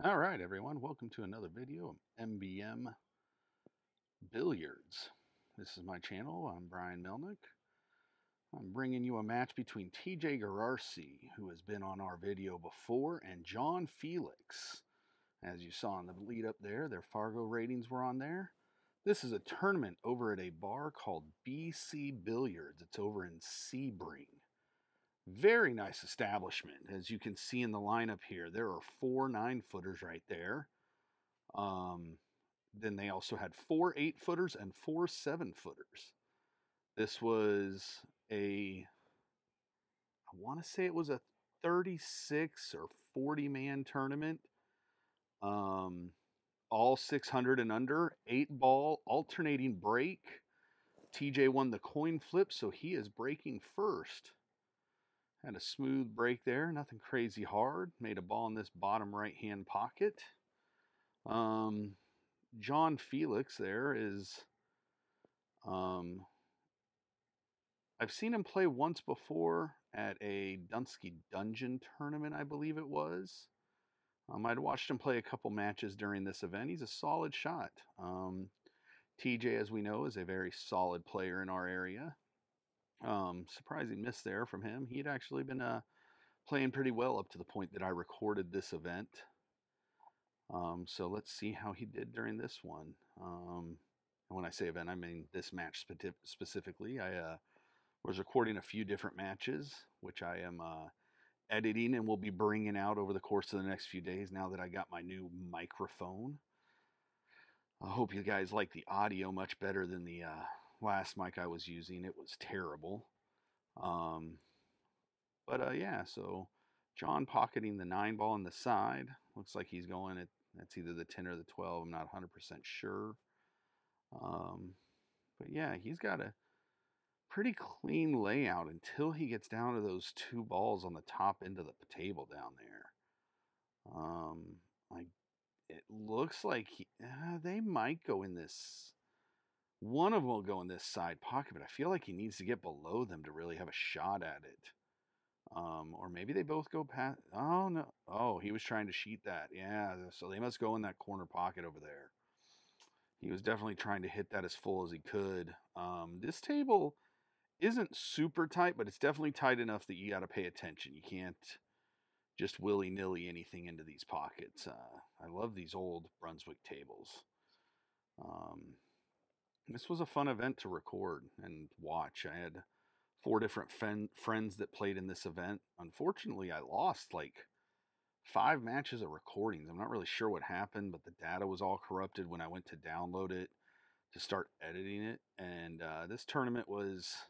All right, everyone. Welcome to another video of MBM Billiards. This is my channel. I'm Brian Melnick. I'm bringing you a match between TJ Gararsi, who has been on our video before, and John Felix. As you saw in the lead up there, their Fargo ratings were on there. This is a tournament over at a bar called BC Billiards. It's over in Sebring. Very nice establishment. As you can see in the lineup here, there are 4 9-footers right there. Then they also had 4 8-footers and 4 7-footers. This was I want to say it was a 36 or 40 man tournament. All 600 and under, 8-ball, alternating break. TJ won the coin flip, so he is breaking first. Had a smooth break there, nothing crazy hard. Made a ball in this bottom right-hand pocket. John Felix there is, I've seen him play once before at a Dunsky Dungeon tournament, I believe it was. I'd watched him play a couple matches during this event. He's a solid shot. TJ, as we know, is a very solid player in our area. Surprising miss there from him. He had actually been playing pretty well up to the point that I recorded this event. So let's see how he did during this one. And when I say event, I mean this match specifically. I was recording a few different matches, which I am editing and will be bringing out over the course of the next few days now that I got my new microphone. I hope you guys like the audio much better than the last mic I was using. It was terrible. Yeah, so John pocketing the 9-ball on the side. Looks like he's going at, that's either the 10 or the 12. I'm not 100% sure. But yeah, he's got a pretty clean layout until he gets down to those 2 balls on the top end of the table down there. It looks like they might go in this. One of them will go in this side pocket, but I feel like he needs to get below them to really have a shot at it. Or maybe they both go past. Oh, no. Oh, he was trying to sheet that. Yeah, so they must go in that corner pocket over there. He was definitely trying to hit that as full as he could. This table isn't super tight, but it's definitely tight enough that you got to pay attention. You can't just willy-nilly anything into these pockets. I love these old Brunswick tables. This was a fun event to record and watch. I had 4 different friends that played in this event. Unfortunately, I lost like 5 matches of recordings. I'm not really sure what happened, but the data was all corrupted when I went to download it to start editing it. And this tournament was,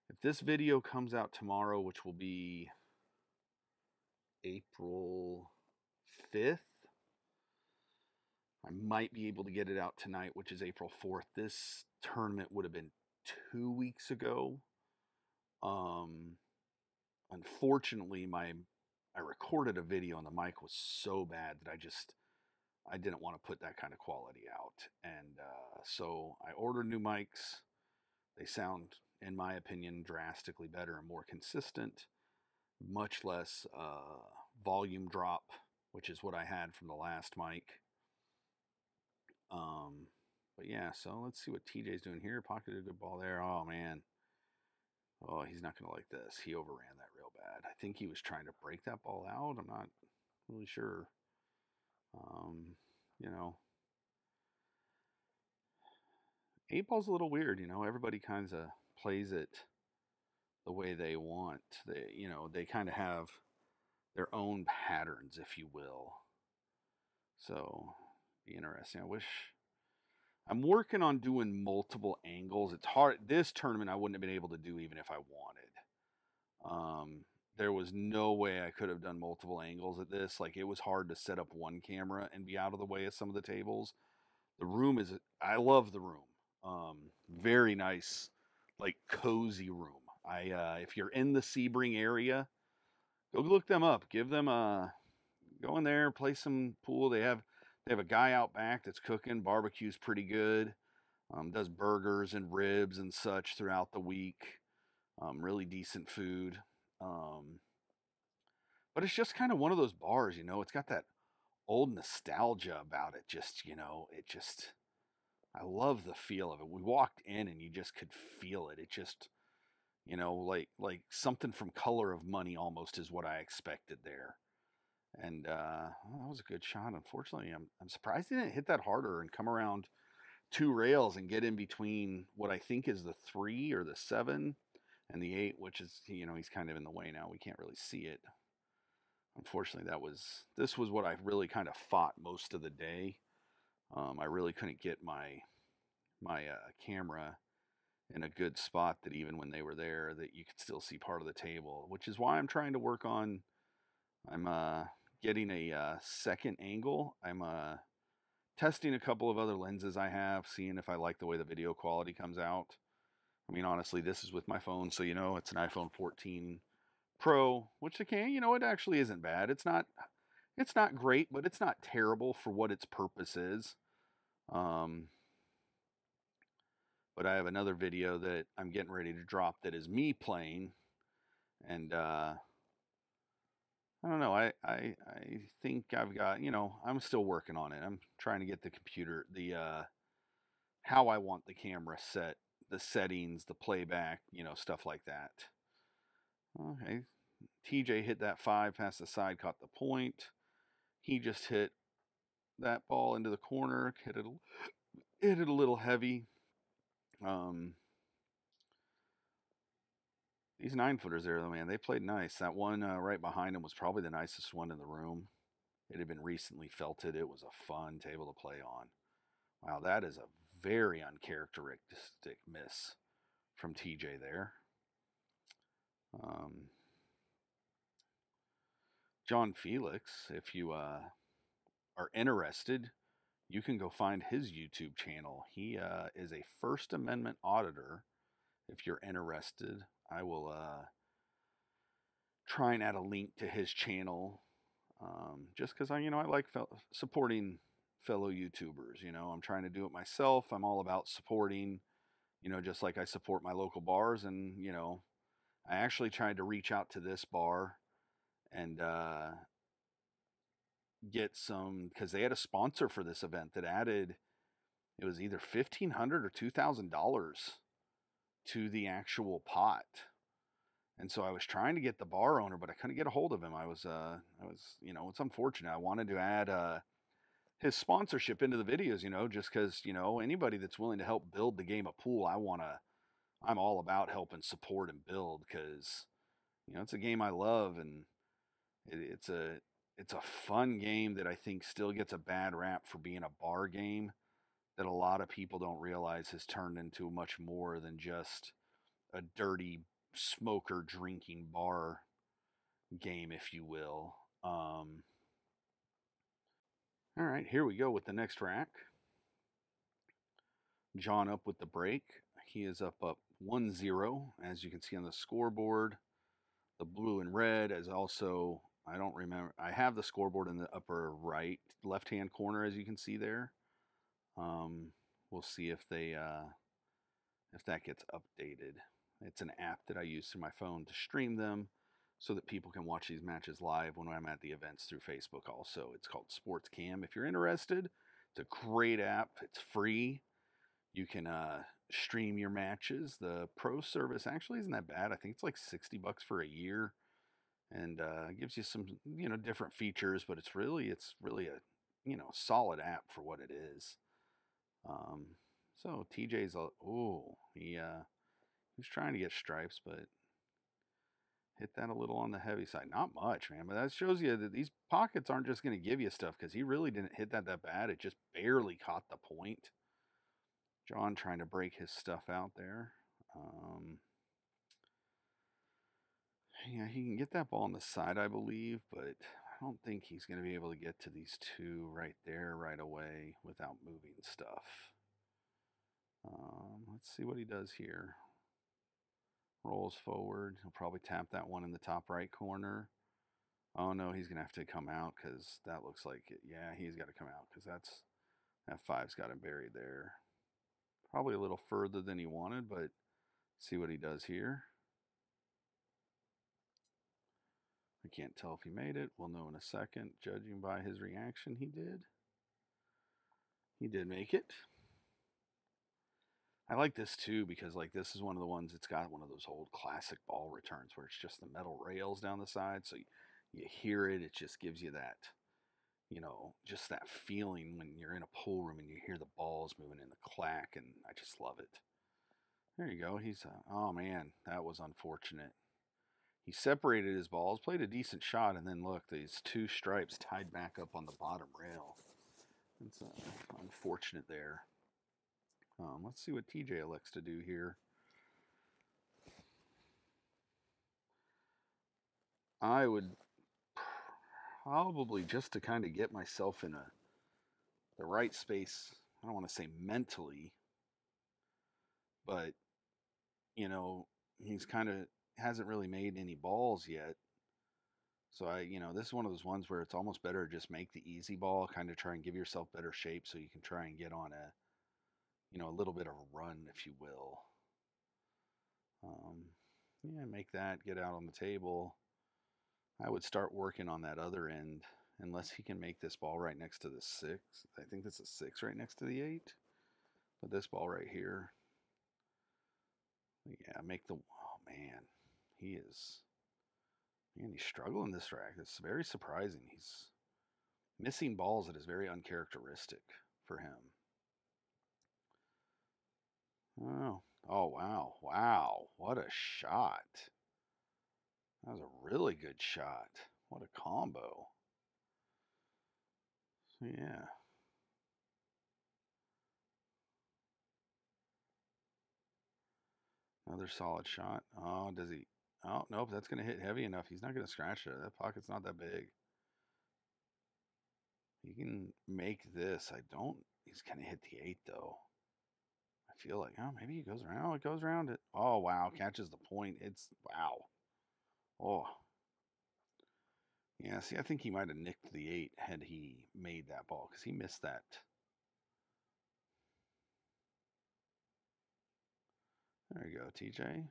if this video comes out tomorrow, which will be April 5th, I might be able to get it out tonight, which is April 4th. This tournament would have been 2 weeks ago. Unfortunately, I recorded a video and the mic was so bad that I didn't want to put that kind of quality out. And so I ordered new mics. They sound, in my opinion, drastically better and more consistent. Much less volume drop, which is what I had from the last mic. But yeah, so let's see what TJ's doing here. Pocketed a good ball there. Oh, man. Oh, he's not going to like this. He overran that real bad. I think he was trying to break that ball out. I'm not really sure. You know, 8-ball's a little weird. Everybody kind of plays it the way they want. They kind of have their own patterns, if you will. So, be interesting. I'm working on doing multiple angles. It's hard. This tournament I wouldn't have been able to do even if I wanted. There was no way I could have done multiple angles at this. Like, it was hard to set up one camera and be out of the way of some of the tables. The room I love the room. Very nice, like cozy room. If you're in the Sebring area, go look them up. Give them go in there, play some pool. They have a guy out back that's cooking. Barbecue's pretty good. Does burgers and ribs and such throughout the week. Really decent food. But it's just kind of one of those bars, it's got that old nostalgia about it. Just, you know, it just, I love the feel of it. We walked in and you just could feel it. It just, you know, like something from Color of Money almost is what I expected there. And well, that was a good shot. Unfortunately, I'm surprised he didn't hit that harder and come around two rails and get in between what I think is the 3 or the 7 and the 8, which is, you know, he's kind of in the way now. We can't really see it. Unfortunately, this was what I really kind of fought most of the day. I really couldn't get my camera in a good spot that even when they were there that you could still see part of the table, which is why I'm trying to work on. I'm getting a second angle. I'm testing a couple of other lenses I have, seeing if I like the way the video quality comes out. I mean, honestly, this is with my phone, so you know it's an iPhone 14 Pro, which again, you know, it actually isn't bad. It's not great, but it's not terrible for what its purpose is. Um, but I have another video that I'm getting ready to drop that is me playing, and I don't know. I think I've got, you know, I'm still working on it. I'm trying to get the computer, the how I want the camera set, the settings, the playback, you know, stuff like that. Okay. TJ hit that 5 past the side, caught the point. He just hit that ball into the corner, hit it a little heavy. Um, these 9-footers there, though, man, they played nice. That one right behind him was probably the nicest one in the room. It had been recently felted. It was a fun table to play on. Wow, that is a very uncharacteristic miss from TJ there. Um, John Felix, if you are interested, you can go find his YouTube channel. He is a First Amendment auditor. If you're interested, I will try and add a link to his channel. Just because I like supporting fellow YouTubers. You know, I'm trying to do it myself. I'm all about supporting. You know, just like I support my local bars, and you know, I actually tried to reach out to this bar and get some because they had a sponsor for this event that added it was either $1,500 or $2,000 to the actual pot. And so I was trying to get the bar owner, but I couldn't get a hold of him. I was, you know, it's unfortunate. I wanted to add his sponsorship into the videos, you know, just because, you know, anybody that's willing to help build the game of pool, I'm all about helping support and build because, you know, it's a game I love and it's a fun game that I think still gets a bad rap for being a bar game that a lot of people don't realize has turned into much more than just a dirty smoker drinking bar game, if you will. All right, here we go with the next rack. John up with the break. He is up 1-0, as you can see on the scoreboard. The blue and red is also, I don't remember, I have the scoreboard in the upper right, left-hand corner, as you can see there. We'll see if if that gets updated. It's an app that I use through my phone to stream them so that people can watch these matches live when I'm at the events through Facebook also. It's called Sports Cam. If you're interested, it's a great app. It's free. You can stream your matches. The pro service actually isn't that bad. I think it's like $60 for a year, and gives you some different features. But it's really a solid app for what it is. So TJ's he's trying to get stripes, but hit that a little on the heavy side. Not much, man, but that shows you that these pockets aren't just going to give you stuff because he really didn't hit that bad. It just barely caught the point. John trying to break his stuff out there. Yeah, he can get that ball on the side, I believe, but I don't think he's going to be able to get to these two right there right away without moving stuff. Let's see what he does here. Rolls forward. He'll probably tap that one in the top right corner. Oh no, he's gonna have to come out because that looks like it. Yeah, he's got to come out because that 5's got him buried there. Probably a little further than he wanted, but see what he does here. I can't tell if he made it. We'll know in a second. Judging by his reaction, he did. He did make it. I like this too because like this is one of the ones it's got one of those old classic ball returns where it's just the metal rails down the side, so you hear it. It just gives you that, just that feeling when you're in a pool room and you hear the balls moving in the clack, and I just love it. There you go. Oh man, that was unfortunate. He separated his balls, played a decent shot, and then look, these two stripes tied back up on the bottom rail. It's unfortunate there. Let's see what TJ elects to do here. I would probably, just to kind of get myself in the right space, I don't want to say mentally, but he's kind of hasn't really made any balls yet. So this is one of those ones where it's almost better to just make the easy ball, kind of try and give yourself better shape so you can try and get on a little bit of a run, if you will. Make that, get out on the table. I would start working on that other end, unless he can make this ball right next to the 6. I think that's a 6 right next to the 8. But this ball right here, yeah, oh man, he's struggling this track. It's very surprising. He's missing balls that is very uncharacteristic for him. Oh wow, what a shot. That was a really good shot. What a combo. So yeah. Another solid shot. Oh, does he? Oh, nope, that's going to hit heavy enough. He's not going to scratch it. That pocket's not that big. He can make this. He's going to hit the 8, though. I feel like, maybe he goes around. Oh, it goes around it. Oh, wow. Catches the point. Wow. Oh. Yeah, see, I think he might have nicked the 8 had he made that ball because he missed that. There you go, TJ.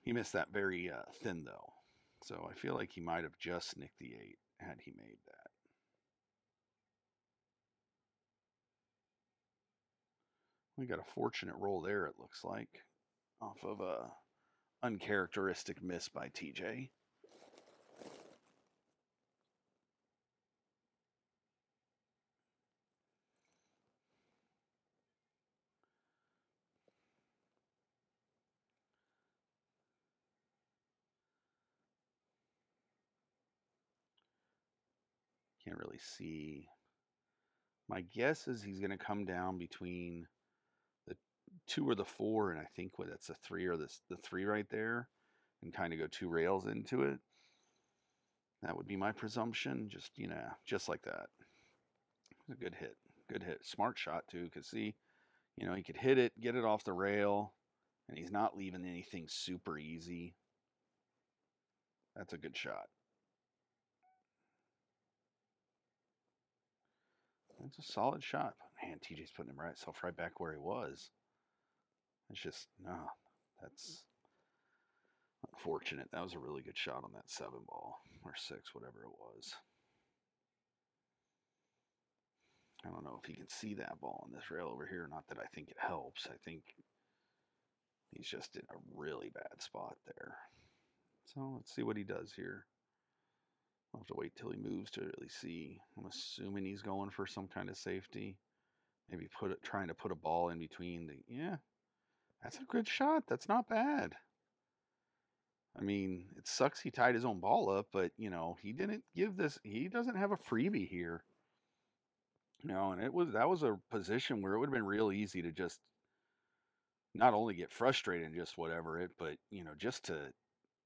He missed that very thin, though. So I feel like he might have just nicked the 8 had he made that. We got a fortunate roll there, it looks like, off of a uncharacteristic miss by TJ. Can't really see. My guess is he's going to come down between the 2 or the 4, and I think that's a 3 or the 3 right there, and kind of go 2 rails into it. That would be my presumption. Just like that. A good hit. Good hit. Smart shot too, because see, he could hit it, get it off the rail, and he's not leaving anything super easy. That's a good shot. That's a solid shot. Man, TJ's putting himself right back where he was. It's just, no, that's unfortunate. That was a really good shot on that 7 ball, or 6, whatever it was. I don't know if he can see that ball on this rail over here. Not that I think it helps. I think he's just in a really bad spot there. So let's see what he does here. I'll have to wait till he moves to really see. I'm assuming he's going for some kind of safety. Maybe trying to put a ball in between yeah. That's a good shot. That's not bad. I mean, it sucks he tied his own ball up, but he didn't give this. He doesn't have a freebie here. And that was a position where it would have been real easy to just not only get frustrated and just whatever it, but just to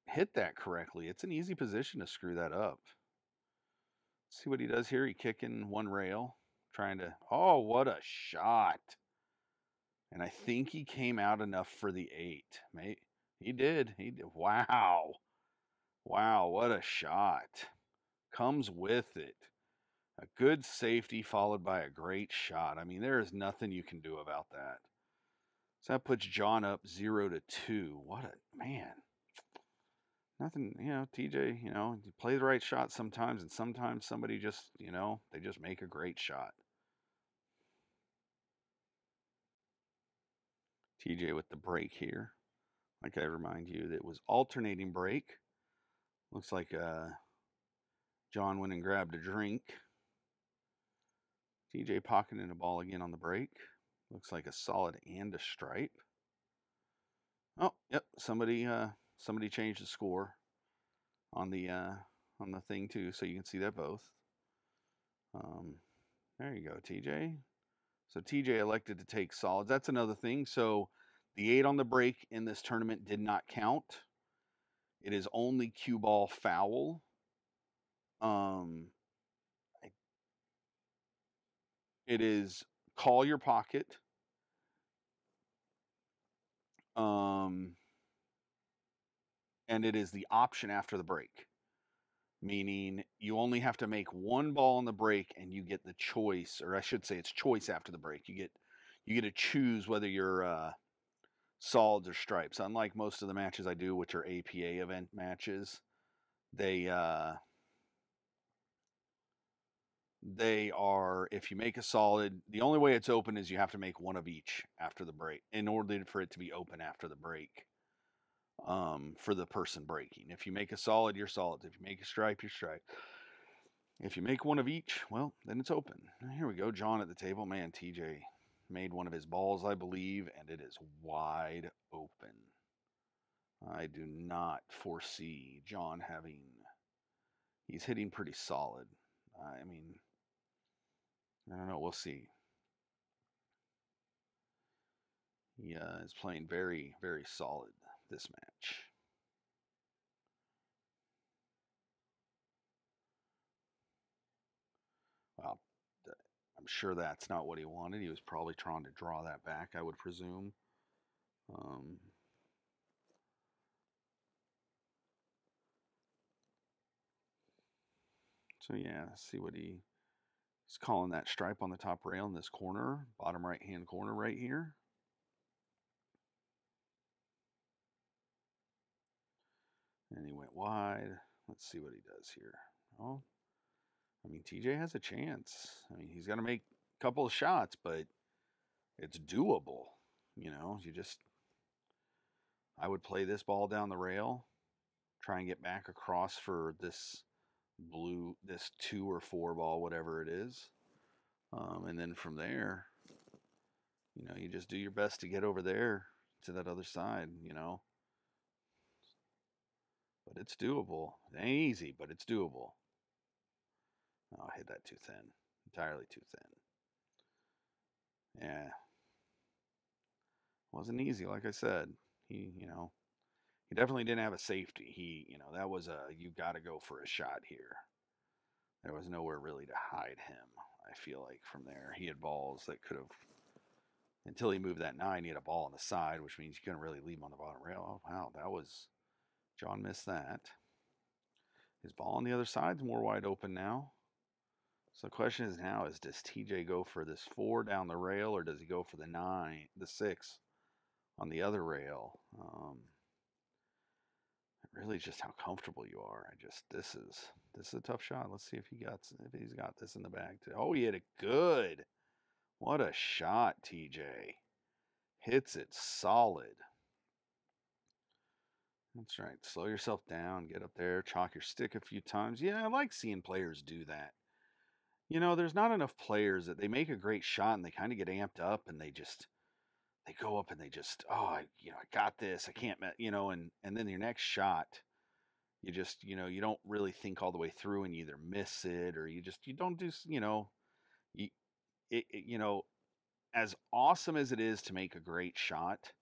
hit that correctly. It's an easy position to screw that up. See what he does here. He kicking 1 rail, trying to. Oh, what a shot! And I think he came out enough for the 8. He did. Wow. Wow, what a shot. Comes with it. A good safety followed by a great shot. I mean, there is nothing you can do about that. So that puts John up 0-2. What a man. Nothing, TJ, you play the right shot sometimes, and sometimes somebody just, they just make a great shot. TJ with the break here. Like I remind you, that it was alternating break. Looks like John went and grabbed a drink. TJ pocketing the ball again on the break. Looks like a solid and a stripe. Oh, yep. Somebody changed the score on the thing too, so you can see that both. There you go, TJ. So TJ elected to take solids. That's another thing. So the 8 on the break in this tournament did not count. It is only cue ball foul. It is call your pocket. And it is the option after the break, meaning you only have to make one ball on the break, and you get the choice, or I should say, it's choice after the break. You get to choose whether you're solids or stripes. Unlike most of the matches I do, which are APA event matches, they are, if you make a solid, the only way it's open is you have to make one of each after the break in order for it to be open after the break. For the person breaking, if you make a solid, you're solid. If you make a stripe, you're stripe. If you make one of each, well, then it's open. Here we go, John at the table. Man, TJ made one of his balls, I believe, and it is wide open. I do not foresee John having. He's hitting pretty solid. I mean, I don't know. We'll see. He is playing very, very solid this match. Well, I'm sure that's not what he wanted. He was probably trying to draw that back, I would presume. So yeah, see what he's calling that stripe on the top rail in this corner, bottom right hand corner right here. And he went wide. Let's see what he does here. Oh, I mean, TJ has a chance. I mean, he's got to make a couple of shots, but it's doable. I would play this ball down the rail, try and get back across for this 2 or 4 ball, whatever it is. And then from there, you just do your best to get over there to that other side, But it's doable. It ain't easy, but it's doable. Oh, I hit that too thin. Entirely too thin. Yeah. Wasn't easy, like I said. He definitely didn't have a safety. That was you got to go for a shot here. There was nowhere really to hide him. I feel like from there, he had balls that could have, until he moved that 9, he had a ball on the side, which means you couldn't really leave him on the bottom rail. Oh, wow, John missed that. His ball on the other side's more wide open now. So the question is now does TJ go for this 4 down the rail, or does he go for the 6 on the other rail? Really just how comfortable you are. This is a tough shot. Let's see if he's got this in the bag too. Oh, he hit it good. What a shot, TJ. Hits it solid. That's right. Slow yourself down, get up there, chalk your stick a few times. Yeah, I like seeing players do that. There's not enough players that they make a great shot and they kind of get amped up and they go up and they just, oh, I got this. I can't, and then your next shot, you just, you don't really think all the way through and you either miss it or you don't do, you, as awesome as it is to make a great shot,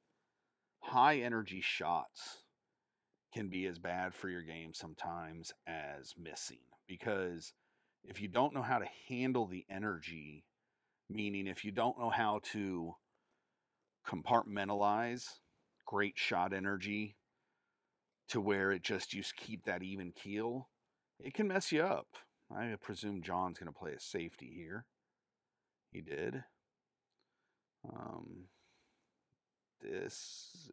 high energy shots can be as bad for your game sometimes as missing, because if you don't know how to handle the energy, meaning if you don't know how to compartmentalize great shot energy to where you keep that even keel, it can mess you up. I presume John's going to play a safety here. He did. This,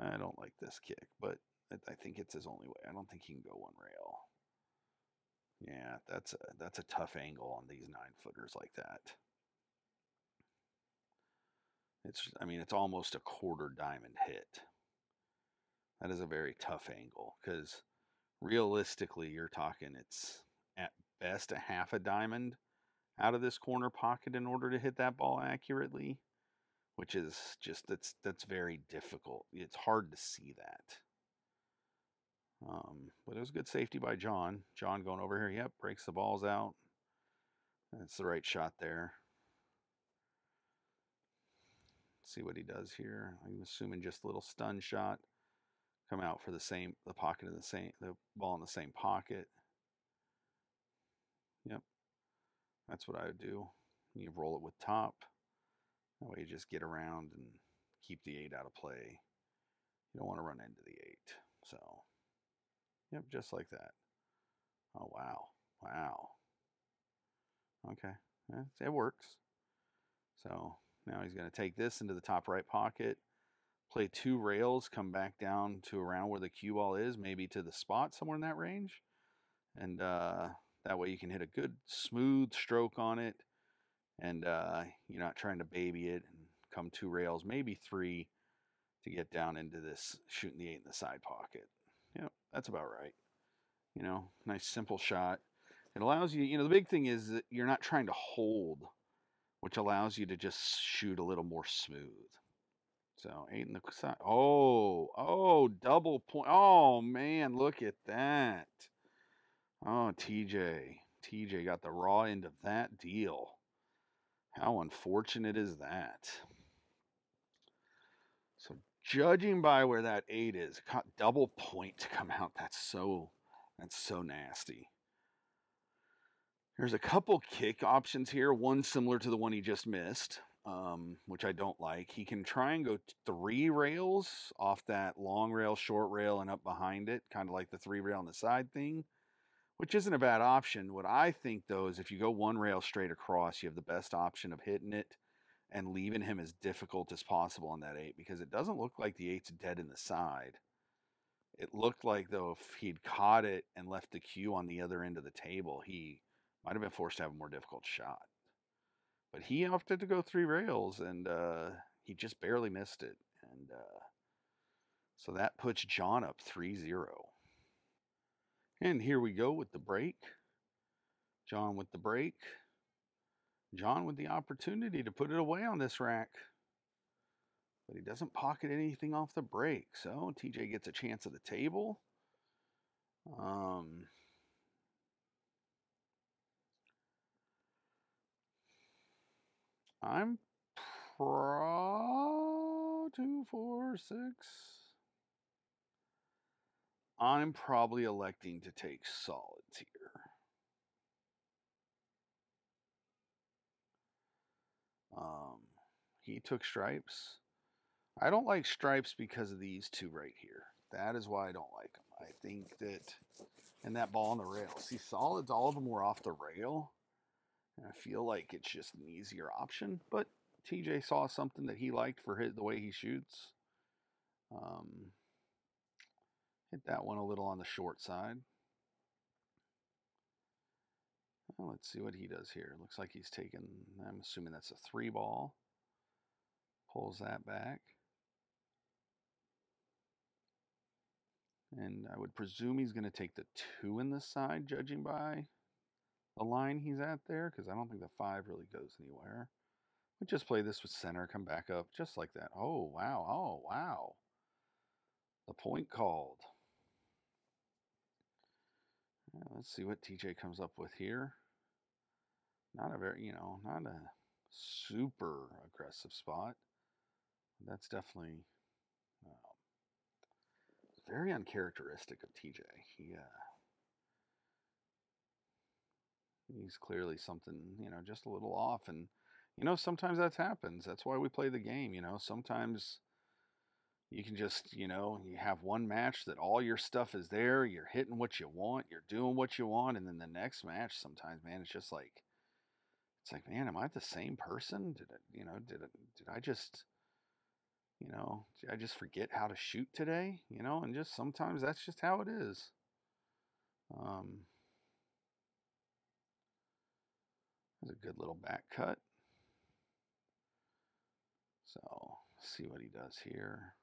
I don't like this kick, but I think it's his only way. I don't think he can go one rail. Yeah, that's a tough angle on these 9-footers like that. I mean, it's almost a quarter diamond hit. That is a very tough angle because realistically, you're talking it's at best a half a diamond out of this corner pocket in order to hit that ball accurately, which is just that's very difficult. It's hard to see that. But it was good safety by John. John going over here. Yep, breaks the balls out. That's the right shot there. See what he does here. I'm assuming just a little stun shot. Come out for the pocket of the ball in the same pocket. Yep, that's what I would do. You roll it with top. That way you just get around and keep the 8 out of play. You don't want to run into the 8. So, yep, just like that. Oh, wow. Wow. Okay, it works. So now he's going to take this into the top right pocket, play 2 rails, come back down to around where the cue ball is, maybe to the spot somewhere in that range. And that way you can hit a good smooth stroke on it. And you're not trying to baby it and come 2 rails, maybe 3 to get down into this shooting the 8 in the side pocket. Yep, that's about right. Nice simple shot. It allows you, the big thing is that you're not trying to hold, which allows you to just shoot a little more smooth. So 8 in the side. Oh, double point. Oh, man, look at that. Oh, TJ got the raw end of that deal. How unfortunate is that? So judging by where that 8 is, double point to come out. That's so nasty. There's a couple kick options here. One similar to the one he just missed, which I don't like. He can try and go 3 rails off that long rail, short rail, and up behind it, kind of like the 3 rail on the side thing, which isn't a bad option. What I think, though, is if you go 1 rail straight across, you have the best option of hitting it and leaving him as difficult as possible on that 8, because it doesn't look like the 8's dead in the side. It looked like, though, if he'd caught it and left the cue on the other end of the table, he might have been forced to have a more difficult shot. But he opted to go 3 rails, and he just barely missed it. And so that puts John up 3-0. And here we go with the break. John with the break. John with the opportunity to put it away on this rack. But he doesn't pocket anything off the break. So TJ gets a chance at the table. I'm 2, 4, 6. I'm probably electing to take solids here. He took stripes. I don't like stripes because of these 2 right here. That is why I don't like them. I think that, and that ball on the rail. See, solids, all of them were off the rail. And I feel like it's just an easier option. But TJ saw something that he liked for the way he shoots. Hit that one a little on the short side. Well, let's see what he does here. Looks like he's taken, I'm assuming that's a 3 ball. Pulls that back. And I would presume he's going to take the 2 in the side, judging by the line he's at there, because I don't think the 5 really goes anywhere. We just play this with center, come back up, just like that. Oh, wow. Oh, wow. The point called. Let's see what TJ comes up with here. Not a very, not a super aggressive spot. That's definitely very uncharacteristic of TJ. He's clearly something, just a little off. And, sometimes that happens. That's why we play the game. Sometimes you can just, you have one match that all your stuff is there. You're hitting what you want. You're doing what you want. And then the next match, sometimes, man, it's like, man, am I the same person? Did I just I just forget how to shoot today, and just sometimes that's just how it is. Um, There's a good little back cut. So, see what he does here.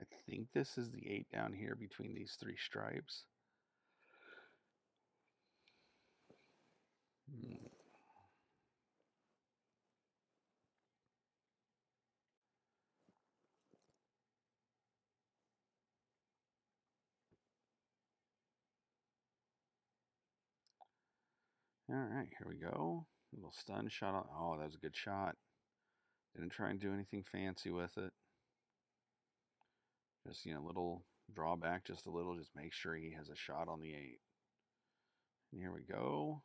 I think this is the 8 down here between these 3 stripes. Hmm. All right, here we go. A little stun shot on. Oh, that was a good shot. Didn't try and do anything fancy with it. Just, little drawback, just a little. Just make sure he has a shot on the 8. And here we go.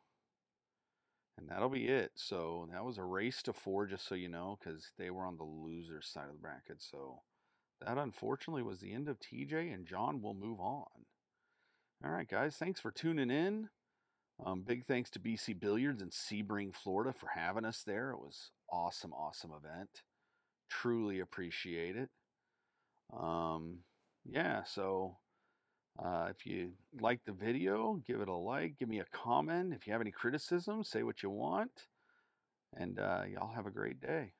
And that'll be it. So that was a race to 4, just so you know, because they were on the loser side of the bracket. So that unfortunately was the end of TJ, and John will move on. All right, guys, thanks for tuning in. Big thanks to BC Billiards in Sebring, Florida for having us there. It was awesome, awesome event. Truly appreciate it. Yeah, so if you like the video, give it a like, give me a comment. If you have any criticism, say what you want. And y'all have a great day.